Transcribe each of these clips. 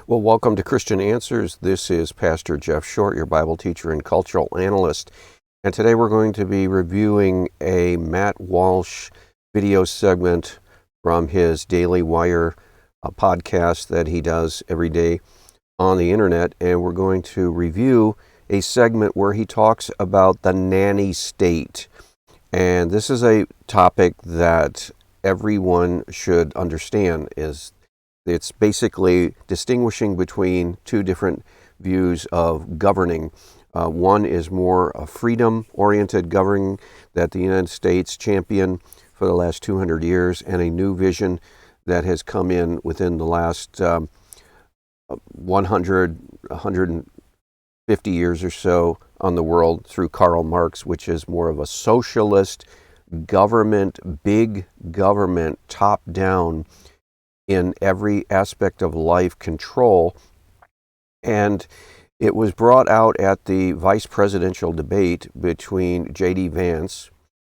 Well, welcome to Christian Answers. This is Pastor Jeff Short, your Bible teacher and cultural analyst. And today we're going to be reviewing a Matt Walsh video segment from his Daily Wire podcast that he does every day on the internet. And we're going to review a segment where he talks about the Nanny-State. And this is a topic that everyone should understand. It's basically distinguishing between two different views of governing. One is more a freedom-oriented governing that the United States championed for the last 200 years, and a new vision that has come in within the last 150 years or so on the world through Karl Marx, which is more of a socialist government, big government, top-down, in every aspect of life control. And it was brought out at the vice presidential debate between J.D. Vance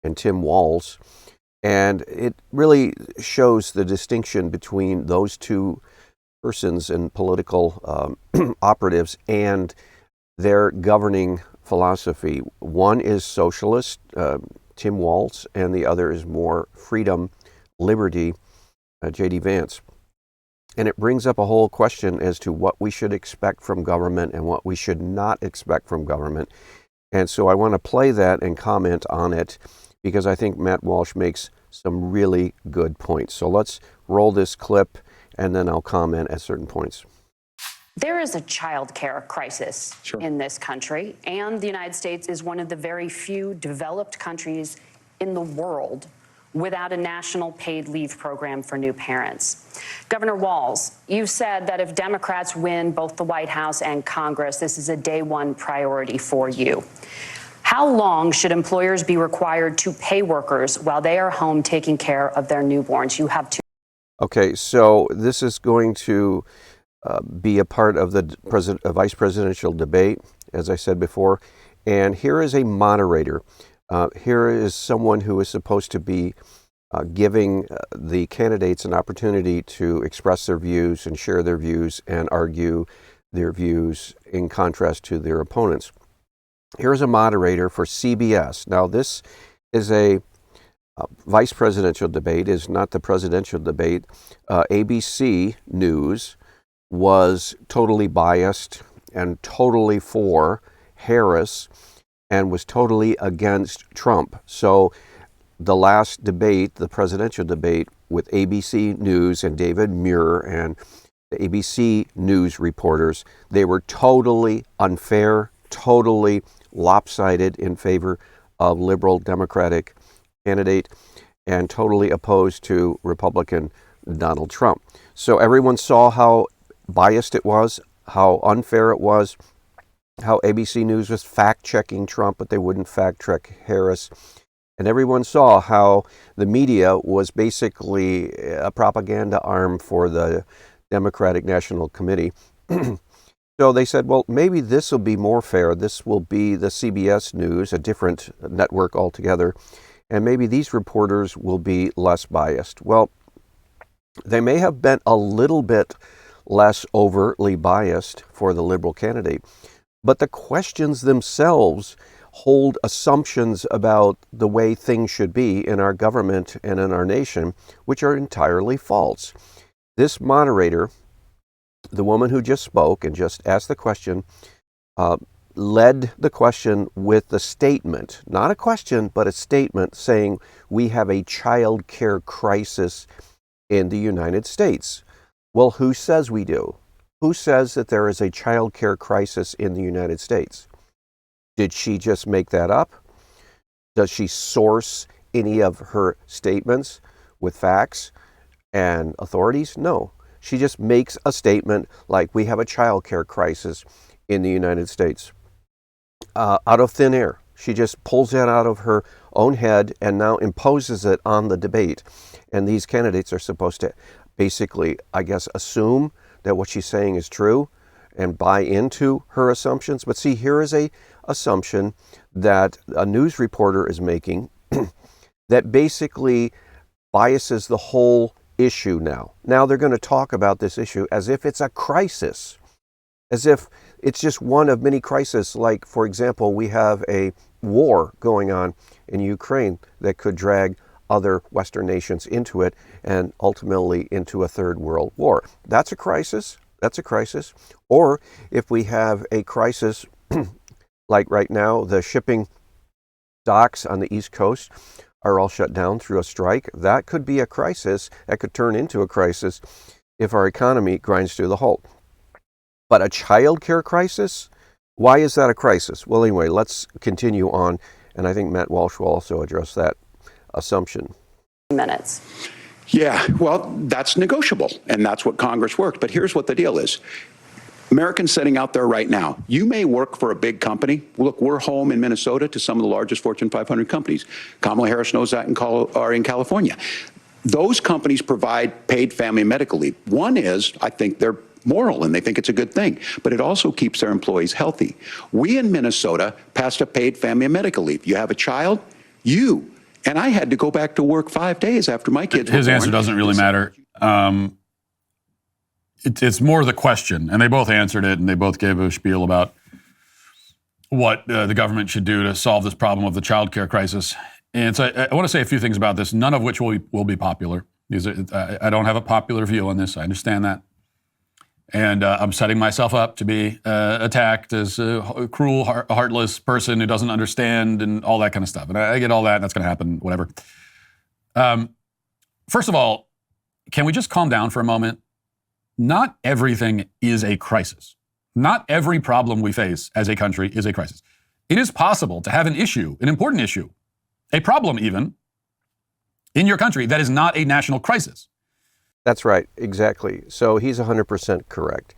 and Tim Walsh. And it really shows the distinction between those two persons and political operatives and their governing philosophy. One is socialist, Tim Walsh, and the other is more freedom, liberty, J.D. Vance. And it brings up a whole question as to what we should expect from government and what we should not expect from government. And so I want to play that and comment on it because I think Matt Walsh makes some really good points. So let's roll this clip and then I'll comment at certain points. There is a child care crisis in this country, and the United States is one of the very few developed countries in the world without a national paid leave program for new parents. Governor Walsh, you said that if Democrats win both the White House and Congress, this is a day one priority for you. How long should employers be required to pay workers while they are home taking care of their newborns? You have two. Okay, so this is going to be a part of the vice presidential debate, as I said before. And here is a moderator. Here is someone who is supposed to be giving the candidates an opportunity to express their views and share their views and argue their views in contrast to their opponents. Here's a moderator for CBS. Now, this is a vice presidential debate, is not the presidential debate. ABC News was totally biased and totally for Harris and was totally against Trump. So the last debate, the presidential debate with ABC News and David Muir and the ABC News reporters, they were totally unfair, totally lopsided in favor of liberal Democratic candidate and totally opposed to Republican Donald Trump. So everyone saw how biased it was, how unfair it was, how ABC News was fact-checking Trump, but they wouldn't fact-check Harris. And everyone saw how the media was basically a propaganda arm for the Democratic National Committee. So they said, well, maybe this will be more fair. This will be the CBS News, a different network altogether, and maybe these reporters will be less biased. Well, they may have been a little bit less overtly biased for the liberal candidate, but the questions themselves hold assumptions about the way things should be in our government and in our nation, which are entirely false. This moderator, the woman who just spoke and just asked the question, led the question with the statement, not a question, but a statement saying we have a child care crisis in the United States. Well, who says we do? Who says that there is a child care crisis in the United States? Did she just make that up? Does she source any of her statements with facts and authorities? No. She just makes a statement like we have a child care crisis in the United States out of thin air. She just pulls that out of her own head and now imposes it on the debate. And these candidates are supposed to basically, I guess, assume that what she's saying is true and buy into her assumptions. But see, here is a assumption that a news reporter is making that basically biases the whole issue now. Now they're going to talk about this issue as if it's a crisis, as if it's just one of many crises. Like, for example, we have a war going on in Ukraine that could drag other Western nations into it and ultimately into a third world war. That's a crisis. That's a crisis. Or if we have a crisis like right now, the shipping docks on the East Coast are all shut down through a strike. That could be a crisis. That could turn into a crisis if our economy grinds to the halt. But a child care crisis? Why is that a crisis? Well, anyway, let's continue on. And I think Matt Walsh will also address that assumption. Minutes. Yeah, well, that's negotiable, and that's what Congress worked. But here's what the deal is. Americans sitting out there right now, you may work for a big company. Look, we're home in Minnesota to some of the largest Fortune 500 companies. Kamala Harris knows that in California. Those companies provide paid family and medical leave. One is, I think they're moral and they think it's a good thing, but it also keeps their employees healthy. We in Minnesota passed a paid family and medical leave. You have a child, and I had to go back to work 5 days after my kids were born. His answer doesn't really matter. It's more the question, and they both answered it, and they both gave a spiel about what the government should do to solve this problem of the child care crisis. And so I want to say a few things about this, none of which will be popular. I don't have a popular view on this. I understand that. And I'm setting myself up to be attacked as a cruel, heartless person who doesn't understand and all that kind of stuff. And I get all that, and that's going to happen, whatever. First of all, can we just calm down for a moment? Not everything is a crisis. Not every problem we face as a country is a crisis. It is possible to have an issue, an important issue, a problem even, in your country that is not a national crisis. That's right, exactly. So he's 100% correct.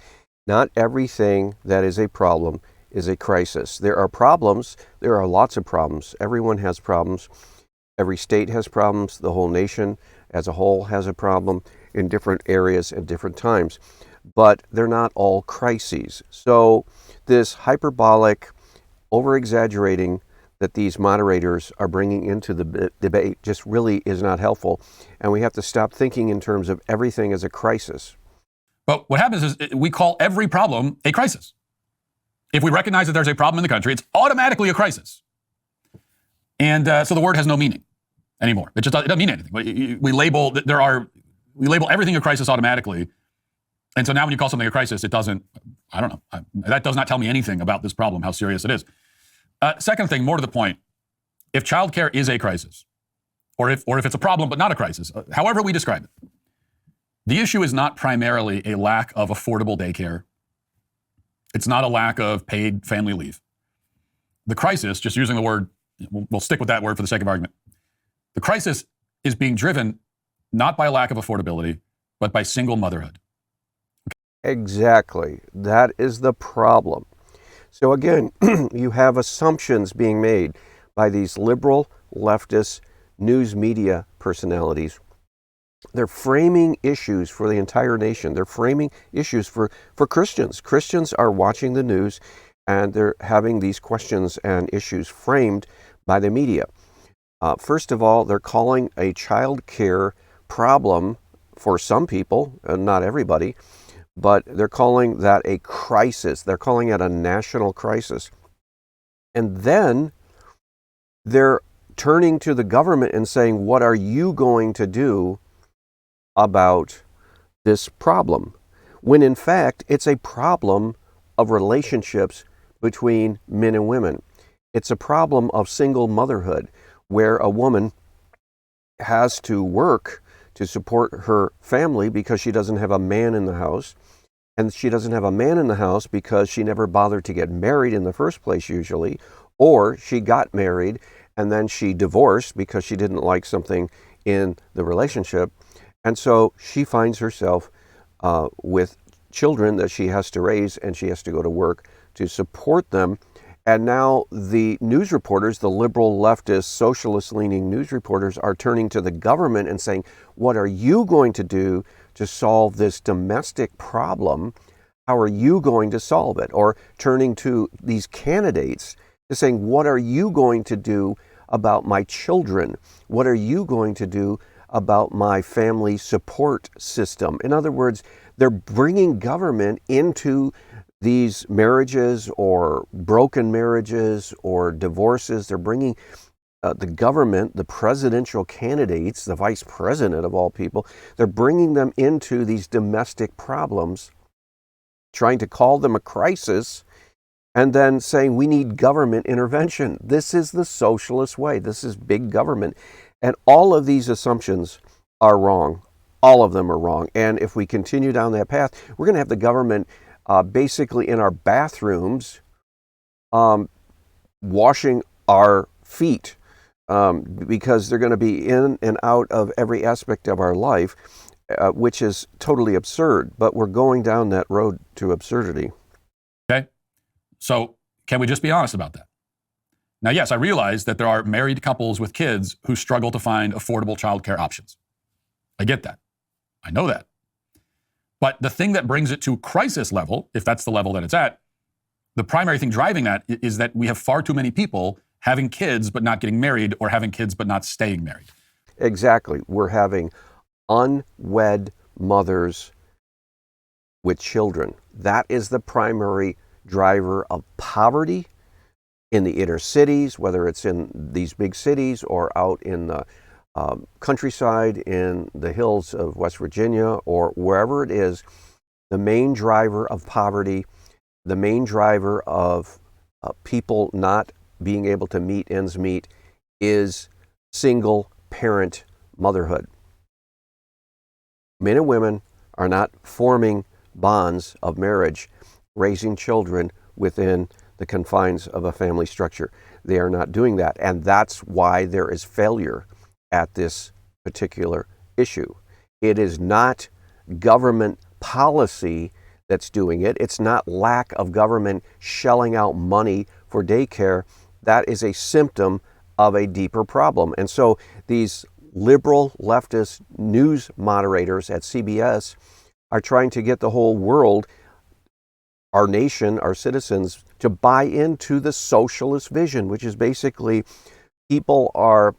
Not everything that is a problem is a crisis. There are problems. There are lots of problems. Everyone has problems. Every state has problems. The whole nation as a whole has a problem in different areas at different times. But they're not all crises. So this hyperbolic, over-exaggerating that these moderators are bringing into the debate just really is not helpful. And we have to stop thinking in terms of everything as a crisis. But what happens is we call every problem a crisis. If we recognize that there's a problem in the country, it's automatically a crisis. And so the word has no meaning anymore. It doesn't mean anything. We label everything a crisis automatically. And so now when you call something a crisis, it doesn't, I don't know. That does not tell me anything about this problem, how serious it is. Second thing, more to the point, if childcare is a crisis, or if it's a problem but not a crisis, however we describe it, the issue is not primarily a lack of affordable daycare. It's not a lack of paid family leave. The crisis, just using the word, we'll stick with that word for the sake of argument. The crisis is being driven not by a lack of affordability, but by single motherhood. Exactly. That is the problem. So again, you have assumptions being made by these liberal, leftist, news media personalities. They're framing issues for the entire nation. They're framing issues for Christians. Christians are watching the news and they're having these questions and issues framed by the media. First of all, they're calling a child care problem for some people, not everybody, but they're calling that a crisis. They're calling it a national crisis. And then they're turning to the government and saying, what are you going to do about this problem? When in fact, it's a problem of relationships between men and women. It's a problem of single motherhood, where a woman has to work to support her family because she doesn't have a man in the house. And she doesn't have a man in the house because she never bothered to get married in the first place usually, or she got married and then she divorced because she didn't like something in the relationship. And so she finds herself with children that she has to raise, and she has to go to work to support them. And now the news reporters, the liberal, leftist, socialist-leaning news reporters, are turning to the government and saying, what are you going to do to solve this domestic problem? How are you going to solve it? Or turning to these candidates to saying, what are you going to do about my children? What are you going to do about my family support system. In other words, they're bringing government into these marriages or broken marriages or divorces. They're bringing the government, the presidential candidates, the vice president of all people, they're bringing them into these domestic problems, trying to call them a crisis, and then saying we need government intervention. This is the socialist way. This is big government. And all of these assumptions are wrong. All of them are wrong. And if we continue down that path, we're going to have the government basically in our bathrooms washing our feet because they're going to be in and out of every aspect of our life, which is totally absurd. But we're going down that road to absurdity. Okay. So can we just be honest about that? Now, yes, I realize that there are married couples with kids who struggle to find affordable childcare options. I get that. I know that. But the thing that brings it to crisis level, if that's the level that it's at, the primary thing driving that is that we have far too many people having kids but not getting married, or having kids but not staying married. Exactly. We're having unwed mothers with children. That is the primary driver of poverty in the inner cities, whether it's in these big cities or out in the countryside, in the hills of West Virginia, or wherever it is. The main driver of poverty, the main driver of people not being able to meet ends meet, is single parent motherhood. Men and women are not forming bonds of marriage, raising children within the confines of a family structure. They are not doing that. And that's why there is failure at this particular issue. It is not government policy that's doing it. It's not lack of government shelling out money for daycare. That is a symptom of a deeper problem. And so these liberal leftist news moderators at CBS are trying to get the whole world, our nation, our citizens, to buy into the socialist vision, which is basically people are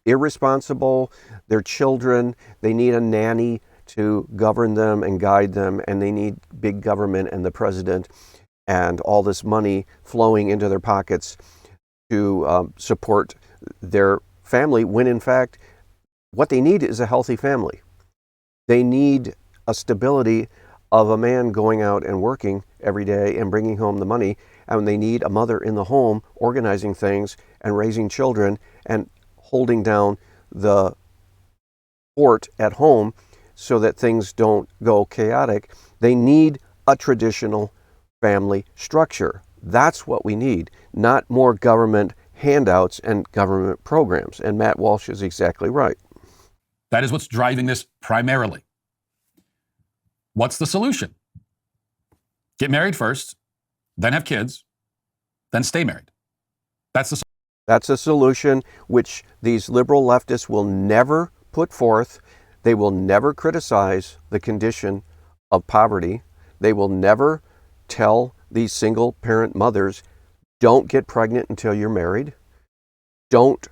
irresponsible, their children, they need a nanny to govern them and guide them, and they need big government and the president and all this money flowing into their pockets to support their family, when in fact what they need is a healthy family. They need a stability of a man going out and working every day and bringing home the money, and they need a mother in the home organizing things and raising children and holding down the fort at home so that things don't go chaotic. They need a traditional family structure. That's what we need, not more government handouts and government programs. And Matt Walsh is exactly right. That is what's driving this primarily. What's the solution? Get married first, then have kids, then stay married. That's a solution which these liberal leftists will never put forth. They will never criticize the condition of poverty. They will never tell these single parent mothers, don't get pregnant until you're married. Don't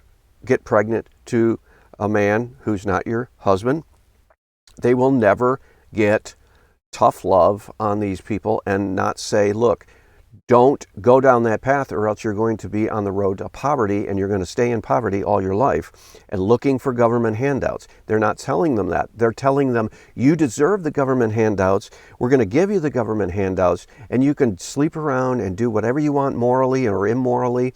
get pregnant to a man who's not your husband. They will never get tough love on these people and not say, look, don't go down that path or else you're going to be on the road to poverty and you're going to stay in poverty all your life and looking for government handouts. They're not telling them that. They're telling them, you deserve the government handouts. We're going to give you the government handouts and you can sleep around and do whatever you want morally or immorally,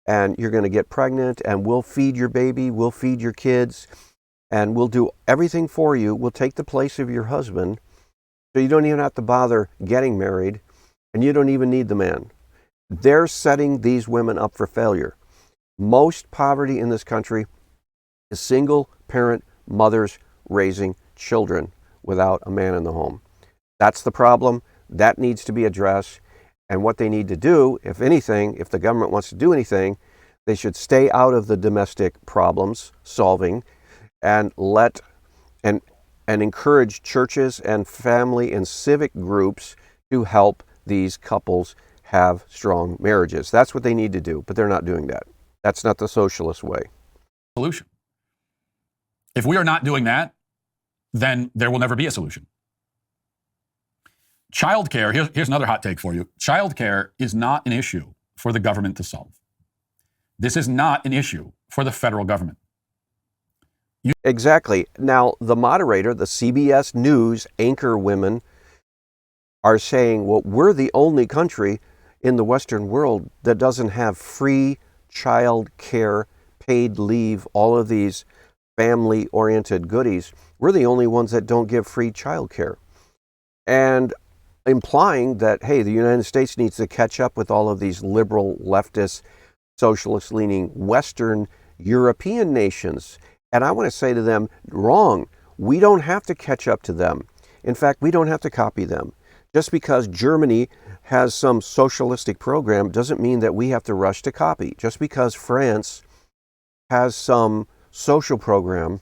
and you're going to get pregnant and we'll feed your baby, we'll feed your kids, and we'll do everything for you. We'll take the place of your husband so you don't even have to bother getting married. And you don't even need the man. They're setting these women up for failure. Most poverty in this country is single parent mothers raising children without a man in the home. That's the problem. That needs to be addressed. And what they need to do, if anything, if the government wants to do anything, they should stay out of the domestic problems solving and encourage churches and family and civic groups to help these couples have strong marriages. That's what they need to do, but they're not doing that. That's not the socialist way. Solution. If we are not doing that, then there will never be a solution. Childcare, here's another hot take for you. Childcare is not an issue for the government to solve. This is not an issue for the federal government. Exactly. Now, the moderator, the CBS News anchor women are saying, well, we're the only country in the Western world that doesn't have free child care, paid leave, all of these family-oriented goodies. We're the only ones that don't give free child care. And implying that, hey, the United States needs to catch up with all of these liberal, leftist, socialist-leaning Western European nations. And I want to say to them, wrong. We don't have to catch up to them. In fact, we don't have to copy them. Just because Germany has some socialistic program doesn't mean that we have to rush to copy. Just because France has some social program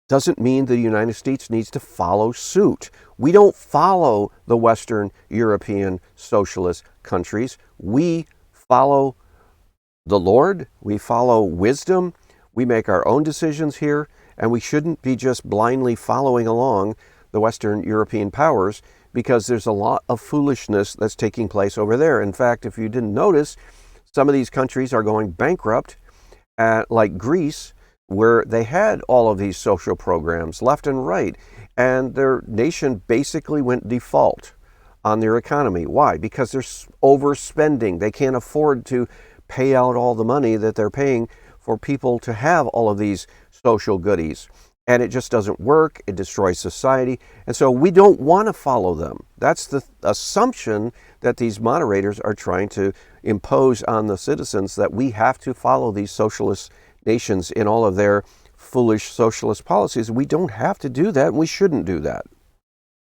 doesn't mean the United States needs to follow suit. We don't follow the Western European socialist countries. We follow the Lord. We follow wisdom. We make our own decisions here, and we shouldn't be just blindly following along the Western European powers, because there's a lot of foolishness that's taking place over there. In fact, if you didn't notice, some of these countries are going bankrupt, like Greece, where they had all of these social programs left and right, and their nation basically went default on their economy. Why? Because they're overspending. They can't afford to pay out all the money that they're paying for people to have all of these social goodies. And it just doesn't work. It destroys society. And so we don't want to follow them. That's the assumption that these moderators are trying to impose on the citizens, that we have to follow these socialist nations in all of their foolish socialist policies. We don't have to do that, and we shouldn't do that.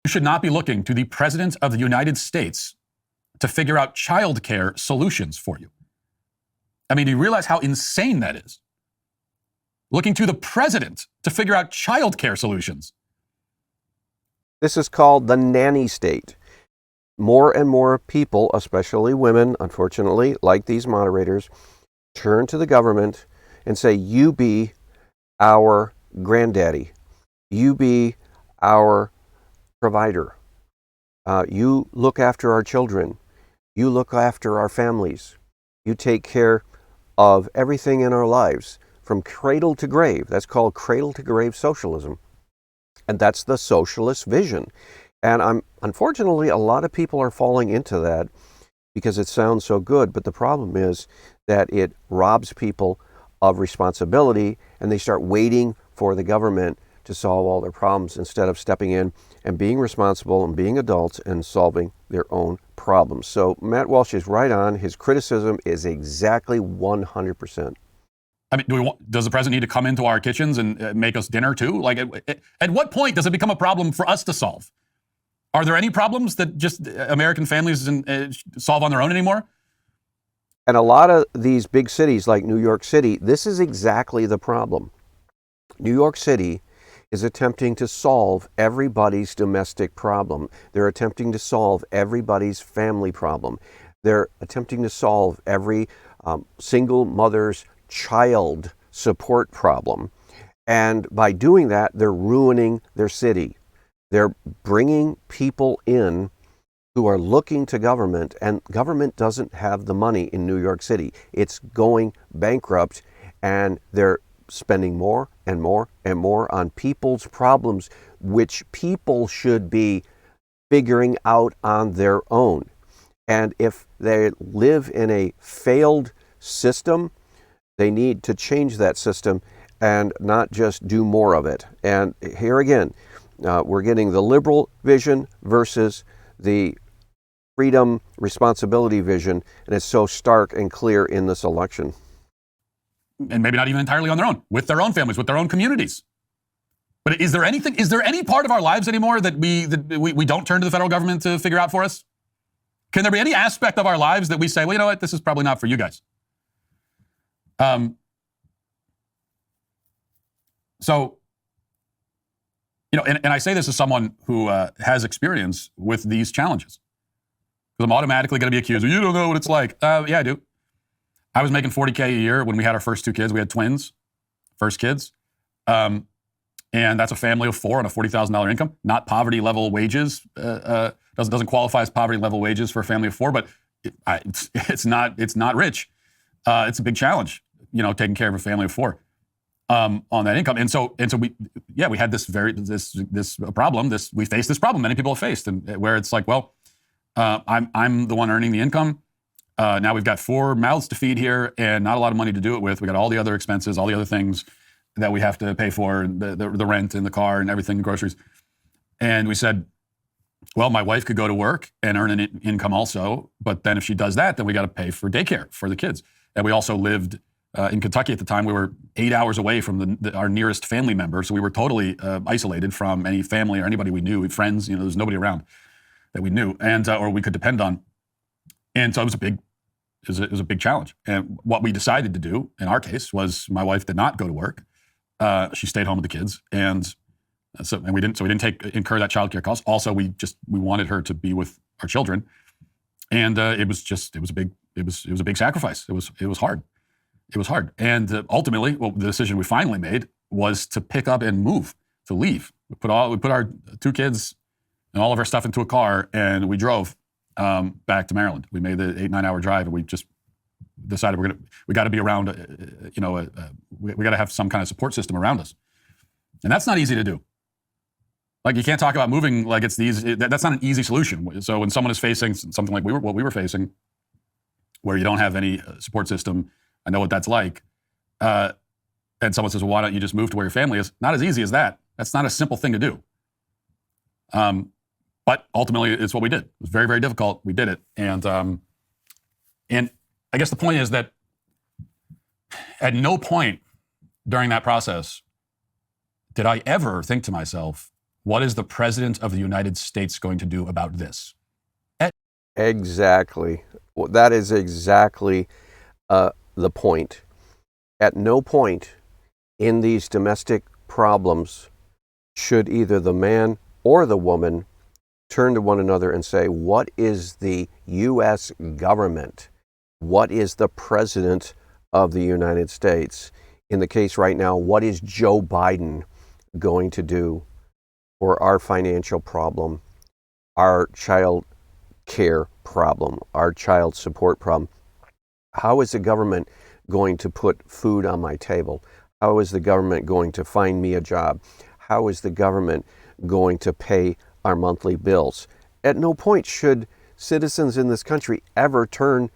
You should not be looking to the President of the United States to figure out child care solutions for you. I mean, do you realize how insane that is? Looking to the president to figure out child care solutions. This is called the Nanny-State. More and more people, especially women, unfortunately, like these moderators, turn to the government and say, you be our granddaddy. You be our provider. You look after our children. You look after our families. You take care of everything in our lives from cradle to grave. That's called cradle to grave socialism. And that's the socialist vision. And unfortunately, a lot of people are falling into that because it sounds so good. But the problem is that it robs people of responsibility, and they start waiting for the government to solve all their problems instead of stepping in and being responsible and being adults and solving their own problems. So Matt Walsh is right on. His criticism is exactly 100%. I mean, does the president need to come into our kitchens and make us dinner too? Like, at what point does it become a problem for us to solve? Are there any problems that just American families solve on their own anymore? And a lot of these big cities like New York City, this is exactly the problem. New York City is attempting to solve everybody's domestic problem. They're attempting to solve everybody's family problem. They're attempting to solve every single mother's child support problem. And by doing that, they're ruining their city. They're bringing people in who are looking to government, and government doesn't have the money in New York City. It's going bankrupt, and they're spending more and more and more on people's problems, which people should be figuring out on their own. And if they live in a failed system, they need to change that system and not just do more of it. And here again, we're getting the liberal vision versus the freedom, responsibility vision, and it's so stark and clear in this election. And maybe not even entirely on their own, with their own families, with their own communities. But is there any part of our lives anymore that we don't turn to the federal government to figure out for us? Can there be any aspect of our lives that we say, well, you know what, this is probably not for you guys? So, you know, and I say this as someone who has experience with these challenges. Because I'm automatically going to be accused of, you don't know what it's like. Yeah, I do. I was making $40K a year when we had our first two kids. We had twins, first kids. And that's a family of 4 on a $40,000 income, not poverty level wages. Doesn't qualify as poverty level wages for a family of 4, but it's not rich. It's a big challenge, taking care of a family of 4 on that income. And so we had this problem. We faced this problem many people have faced, and where it's like, well, I'm the one earning the income. Now we've got 4 mouths to feed here, and not a lot of money to do it with. We got all the other expenses, all the other things that we have to pay for, the rent and the car and everything, the groceries. And we said, well, my wife could go to work and earn an income also, but then if she does that, then we got to pay for daycare for the kids. And we also lived in Kentucky at the time. We were 8 hours away from our nearest family member, so we were totally isolated from any family or anybody we knew, friends. There's nobody around that we knew, and or we could depend on. And so it was a big challenge. And what we decided to do in our case was my wife did not go to work. She stayed home with the kids, and we didn't incur that childcare cost. Also, we wanted her to be with our children, and it was a big sacrifice. It was hard. It was hard. And ultimately, the decision we finally made was to pick up and move, to leave. We put our 2 kids and all of our stuff into a car, and we drove back to Maryland. We made the 8-9 hour drive, and we just decided we got to be around, we got to have some kind of support system around us. And that's not easy to do. Like, you can't talk about moving like it's that's not an easy solution. So when someone is facing something like what we were facing, where you don't have any support system, I know what that's like. And someone says, well, why don't you just move to where your family is? Not as easy as that. That's not a simple thing to do. But ultimately, it's what we did. It was very, very difficult. We did it. And I guess the point is that at no point during that process did I ever think to myself, what is the President of the United States going to do about this? Exactly. Well, that is exactly the point. At no point in these domestic problems should either the man or the woman turn to one another and say, what is the U.S. government? What is the President of the United States? In the case right now, what is Joe Biden going to do for our financial problem, our child care problem, our child support problem? How is the government going to put food on my table? How is the government going to find me a job? How is the government going to pay our monthly bills? At no point should citizens in this country ever turn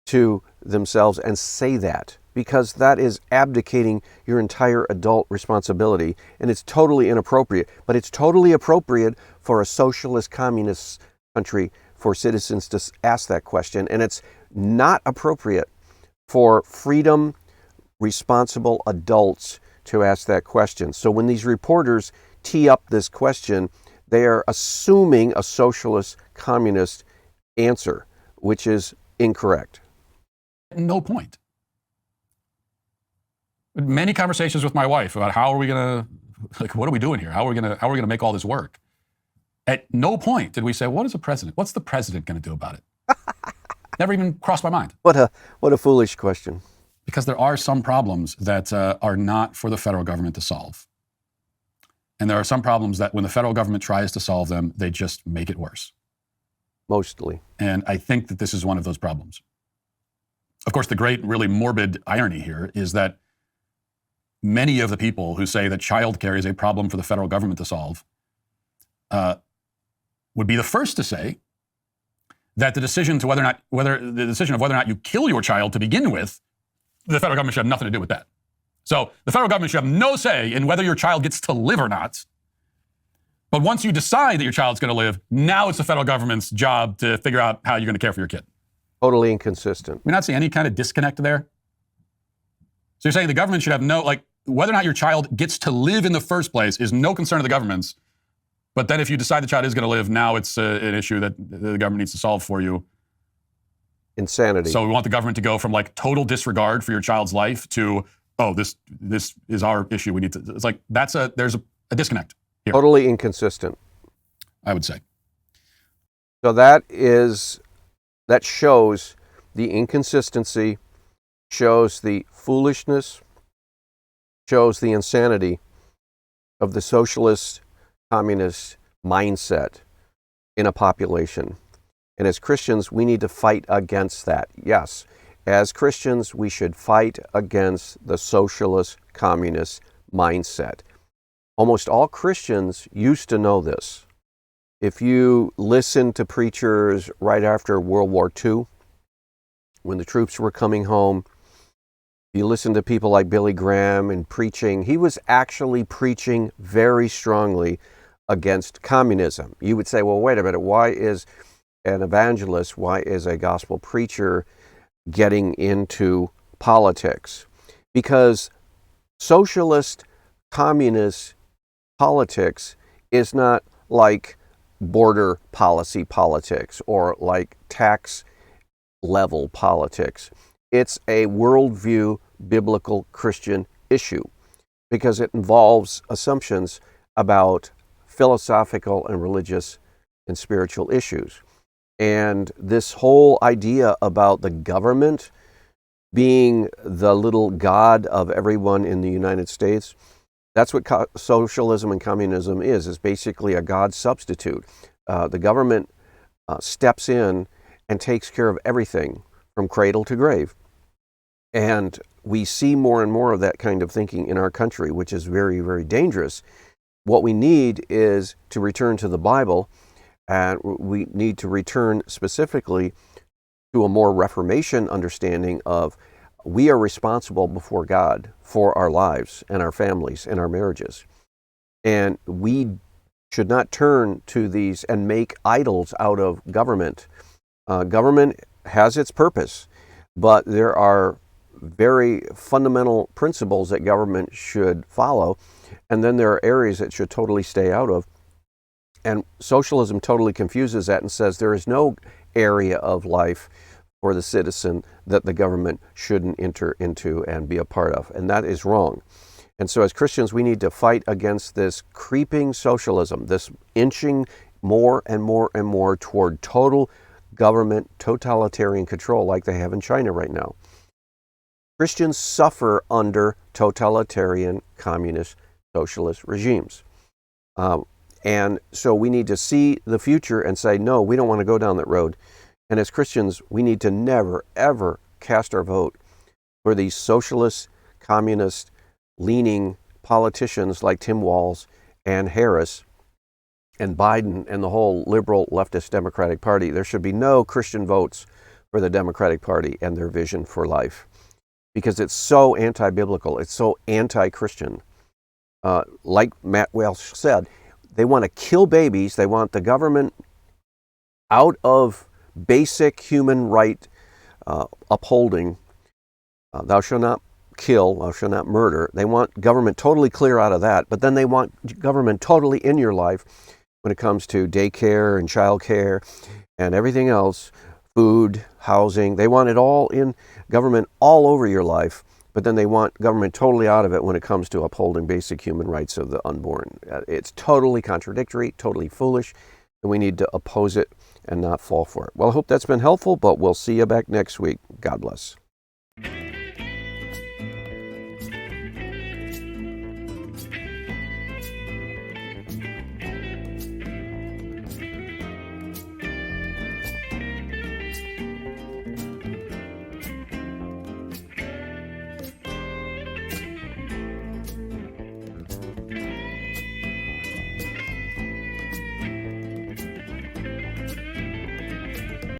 to themselves and say that, because that is abdicating your entire adult responsibility, and it's totally inappropriate. But it's totally appropriate for a socialist communist country for citizens to ask that question, and it's not appropriate for freedom, responsible adults to ask that question. So when these reporters tee up this question, they are assuming a socialist communist answer, which is incorrect. At no point. Many conversations with my wife about how are we going to, what are we doing here? How are we going to make all this work? At no point did we say, what's the president going to do about it? Never even crossed my mind. What a foolish question. Because there are some problems that are not for the federal government to solve. And there are some problems that when the federal government tries to solve them, they just make it worse. Mostly. And I think that this is one of those problems. Of course, the great, really morbid irony here is that many of the people who say that childcare is a problem for the federal government to solve would be the first to say that the decision of whether or not you kill your child to begin with, the federal government should have nothing to do with that. So the federal government should have no say in whether your child gets to live or not. But once you decide that your child's going to live, now it's the federal government's job to figure out how you're going to care for your kid. Totally inconsistent. We're not seeing any kind of disconnect there. So you're saying the government should have whether or not your child gets to live in the first place is no concern of the government's. But then if you decide the child is going to live, now it's an issue that the government needs to solve for you. Insanity. So we want the government to go from total disregard for your child's life to, oh, this is our issue. We need to. It's like there's a disconnect here. Totally inconsistent, I would say. So that shows the inconsistency, shows the foolishness, shows the insanity of the socialist, communist mindset in a population. And as Christians, we need to fight against that. Yes, as Christians, we should fight against the socialist, communist mindset. Almost all Christians used to know this. If you listen to preachers right after World War II, when the troops were coming home, you listen to people like Billy Graham and preaching, he was actually preaching very strongly against communism. You would say, well, wait a minute, why is an evangelist, why is a gospel preacher getting into politics? Because socialist, communist politics is not like border policy politics or like tax level politics. It's a worldview, biblical Christian issue because it involves assumptions about philosophical and religious and spiritual issues. And this whole idea about the government being the little god of everyone in the United States, that's what socialism and communism is basically a God substitute. The government steps in and takes care of everything from cradle to grave. And we see more and more of that kind of thinking in our country, which is very, very dangerous. What we need is to return to the Bible, and we need to return specifically to a more Reformation understanding of we are responsible before God for our lives and our families and our marriages. And we should not turn to these and make idols out of government. Government has its purpose, but there are very fundamental principles that government should follow, and then there are areas that should totally stay out of. And socialism totally confuses that and says there is no area of life for the citizen that the government shouldn't enter into and be a part of, and that is wrong. And so as Christians, we need to fight against this creeping socialism, this inching more and more and more toward total government totalitarian control like they have in China right now. Christians suffer under totalitarian communist socialist regimes. And so we need to see the future and say, no, we don't want to go down that road. And as Christians, we need to never, ever cast our vote for these socialist, communist, leaning politicians like Tim Walsh and Harris and Biden and the whole liberal leftist Democratic Party. There should be no Christian votes for the Democratic Party and their vision for life because it's so anti-biblical. It's so anti-Christian. Like Matt Walsh said, they want to kill babies. They want the government out of basic human right upholding. Thou shalt not kill, thou shalt not murder. They want government totally clear out of that, but then they want government totally in your life when it comes to daycare and childcare and everything else, food, housing. They want it all in government all over your life, but then they want government totally out of it when it comes to upholding basic human rights of the unborn. It's totally contradictory, totally foolish, and we need to oppose it and not fall for it. Well, I hope that's been helpful, but we'll see you back next week. God bless.